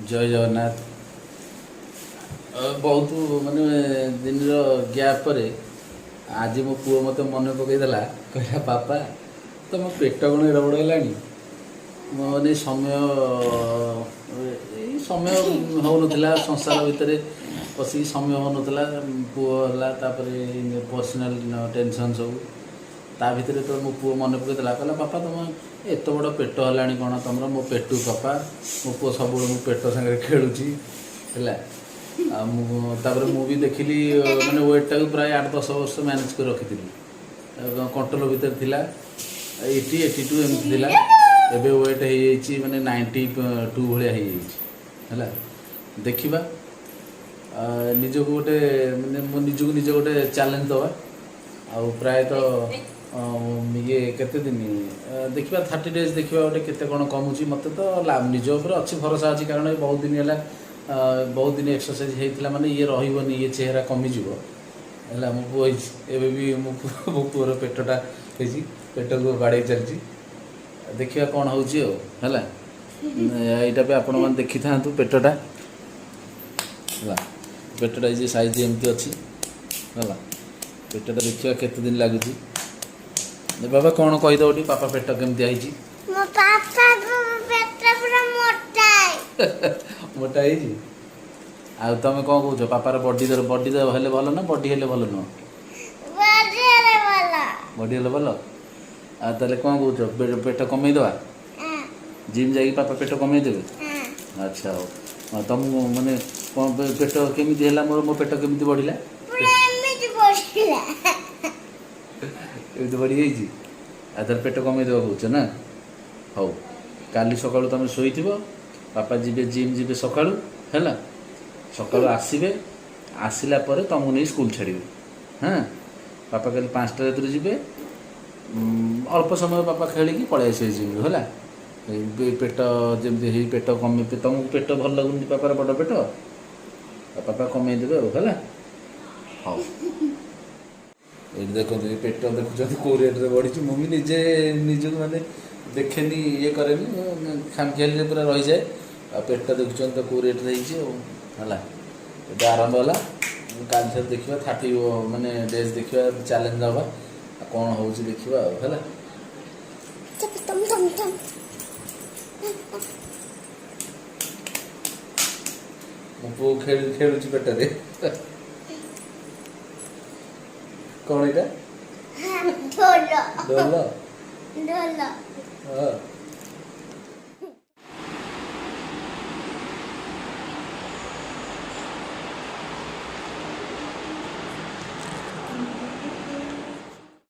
जय जगन्नाथ। बहुत माने दिन गैप पर आज मो पुओ मत मन पकईदेला कहला पापा तुम पेट कौन एड़ बड़ है मैंने समय हो ना संसार भितर पशिक समय हो ना पुओ है पर्सनाल टेंशन सब ता भीतर तो मो पुओ मन पकईदेला कहला पापा तुम एत बड़ पेट है कौन तुम मो पेटू पापा मो पुओ सब मो पेट सागर खेलुची है मु भी देखिली मैंने वेट टाक प्राय 8-10 वर्ष मैनेज कर रखी कंट्रोल भितर थिला 80-82 एमती थिला एबे वेट हो माने 92 भाया है देखा निजक गोटे माने निजक निज गोटे चैलेंज दवा आ प्रायतः ये केते दिन देखा 30 डेज देखा गोटे केते कौन कमुची मत तो निज उपर अच्छी भरोसा अच्छी कारण बहुत दिन है बहुत दिन एक्सरसाइज होता माने ये रही ये चेहरा कमिज है मो पुओ भी मो पुओर पेटा पेट को बाड़े चलती देखा कौन हो यहाँ भी आपण मैंने देखी था पेटा है पेटा ये साइज एमती अच्छी है पेटा देखा केते दिन लगुच बाबा कौन कहीदे पापा पेट केमती मोटा है आ तुम कौन कौच पापार बॉडी हेले भल ना बॉडी हेले भल नुह बॉडी हेले भल आ ताले कौन कौच पेट कमेदवा जिम जाइए पापा पेट कमेदेवे अच्छा हो तुम माने कौन पेट केमी है मोर मो पेट केमी बढ़ला बढ़ी जाइए आ तार पेट कमेदेवा कौच ना हौ काली सकाळु तुम शोइथिबो पापा जीवे जिम जीवे सकाळु है सकाळु आसबे आसला पर तुमको नहीं स्कूल छाड़े हाँ पापा कल 5टा रात जी अल्प समय पापा खेलिकी पलि आसे जिम है पेट जमी पेट कमे तुमको पेट भल लगुनि पापार बड़ पेट पापा कमेदेवे है हाँ ये देखो पेट देखुं कौ रेट्रे बढ़ी मुझे निजे निज मैंने देखेनि ये करेनि खामखियाली पूरा रही जाए आ पेट देखुं तो कौ रेट्रे है आरंभ है काल देखा 30 माने डेज देखा चैलेंज हवा कौन हो देखा है मो पुओ खेलु पेटे कौन यहाँ ढोल ढोल हाँ